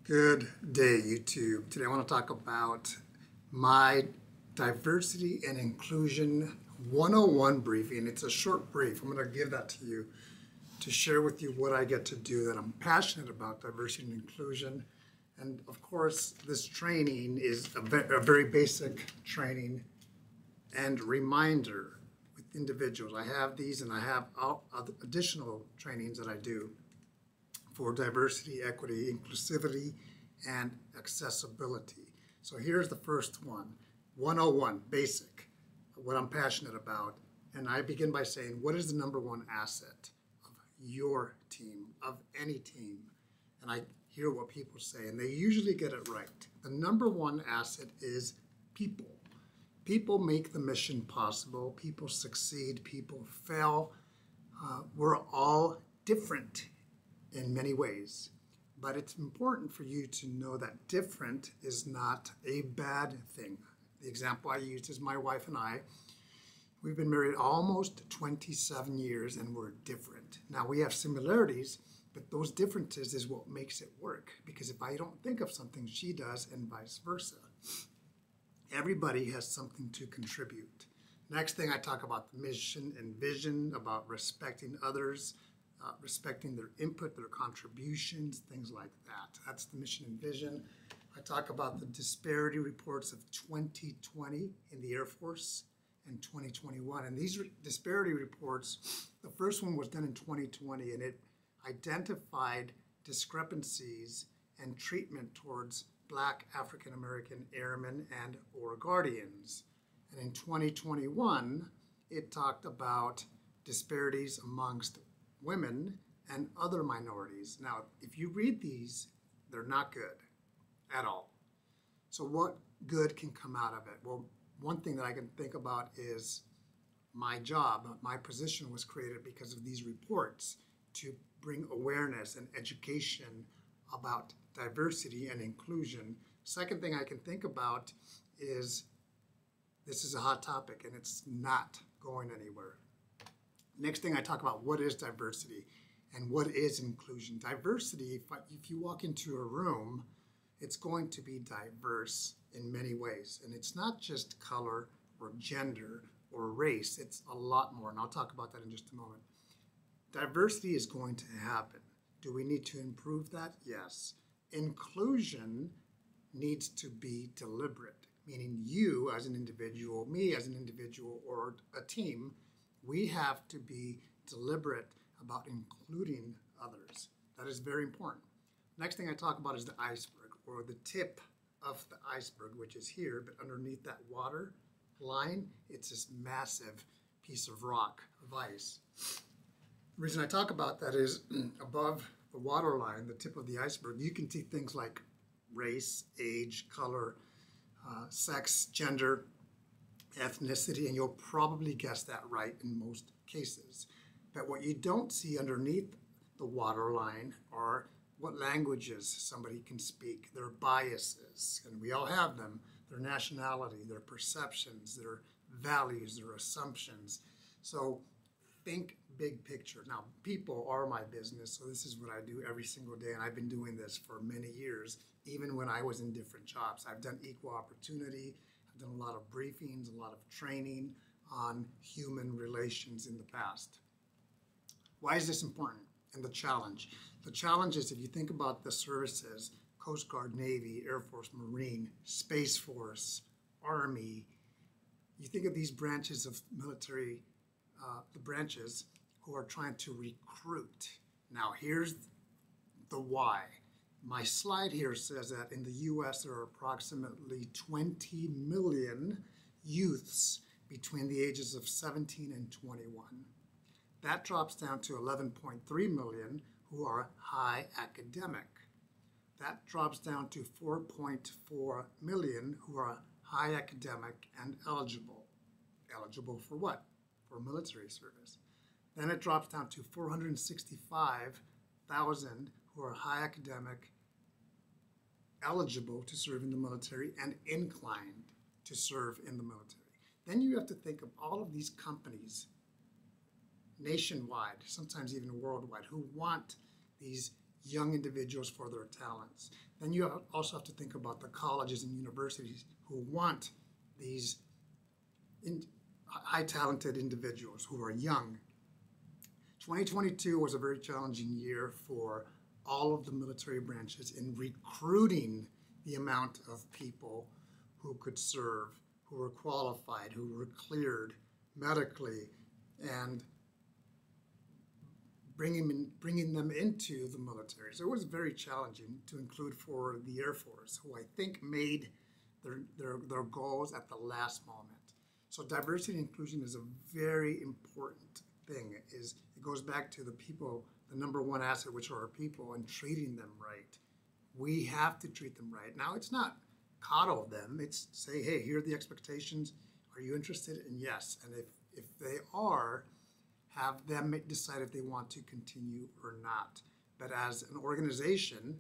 Good day, YouTube. Today I want to talk about my Diversity and Inclusion 101 briefing. It's a short brief. I'm going to give that to you to share with you what I get to do, that I'm passionate about diversity and inclusion. And of course, this training is a very basic training and reminder with individuals. I have these and I have additional trainings that I do for diversity, equity, inclusivity, and accessibility. So here's the first one, 101, basic, what I'm passionate about. And I begin by saying, what is the number one asset of your team, of any team? And I hear what people say, and they usually get it right. The number one asset is people. People make the mission possible. People succeed. People fail. We're all different in many ways, but it's important for you to know that different is not a bad thing. The example I used is my wife and I. We've been married almost 27 years and we're different. Now we have similarities, but those differences is what makes it work, because if I don't think of something, she does, and vice versa. Everybody has something to contribute. Next thing, I talk about the mission and vision, about respecting others, respecting their input, their contributions, things like that. That's the mission and vision. I talk about the disparity reports of 2020 in the Air Force and 2021. And these disparity reports, the first one was done in 2020, and it identified discrepancies and treatment towards Black African American airmen and or guardians. And in 2021, it talked about disparities amongst women and other minorities. Now, if you read these, they're not good at all. So what good can come out of it? Well, one thing that I can think about is my job, my position was created because of these reports to bring awareness and education about diversity and inclusion. Second thing I can think about is this is a hot topic and it's not going anywhere. Next thing, I talk about what is diversity and what is inclusion. Diversity, if you walk into a room, it's going to be diverse in many ways. And it's not just color or gender or race, it's a lot more. And I'll talk about that in just a moment. Diversity is going to happen. Do we need to improve that? Yes. Inclusion needs to be deliberate, meaning you as an individual, me as an individual, or a team, we have to be deliberate about including others. That is very important. Next thing I talk about is the iceberg, or the tip of the iceberg, which is here, but underneath that water line, it's this massive piece of rock, of ice. The reason I talk about that is above the water line, the tip of the iceberg, you can see things like race, age, color, sex, gender, ethnicity, and you'll probably guess that right in most cases. But what you don't see underneath the waterline are what languages somebody can speak, their biases, and we all have them, their nationality, their perceptions, their values, their assumptions. So think big picture. Now, people are my business, so this is what I do every single day, and I've been doing this for many years, even when I was in different jobs. I've done equal opportunity. I've done a lot of briefings, a lot of training on human relations in the past. Why is this important? And the challenge. The challenge is, if you think about the services, Coast Guard, Navy, Air Force, Marine, Space Force, Army, you think of these branches of military, the branches who are trying to recruit. Now here's the why. My slide here says that in the US there are approximately 20 million youths between the ages of 17 and 21. That drops down to 11.3 million who are high academic. That drops down to 4.4 million who are high academic and eligible. Eligible for what? For military service. Then it drops down to 465,000 who are high academic, eligible to serve in the military, and inclined to serve in the military. Then you have to think of all of these companies nationwide, sometimes even worldwide, who want these young individuals for their talents. Then you also have to think about the colleges and universities who want these high talented individuals who are young. 2022 was a very challenging year for all of the military branches in recruiting the amount of people who could serve, who were qualified, who were cleared medically, and bringing them into the military. So it was very challenging to include for the Air Force, who I think made their goals at the last moment. So diversity and inclusion is a very important thing. It goes back to the people, the number one asset, which are our people, and treating them right. We have to treat them right. Now, it's not coddle them. It's say, hey, here are the expectations. Are you interested? And yes. And if they are, have them decide if they want to continue or not. But as an organization,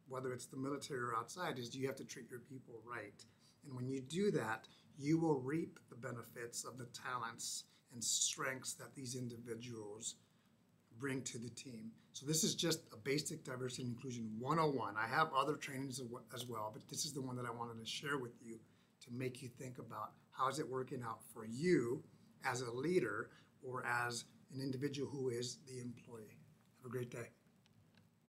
whether it's the military or outside, is you have to treat your people right. And when you do that, you will reap the benefits of the talents and strengths that these individuals bring to the team. So this is just a basic diversity and inclusion 101. I have other trainings as well, but this is the one that I wanted to share with you to make you think about how is it working out for you as a leader or as an individual who is the employee. Have a great day.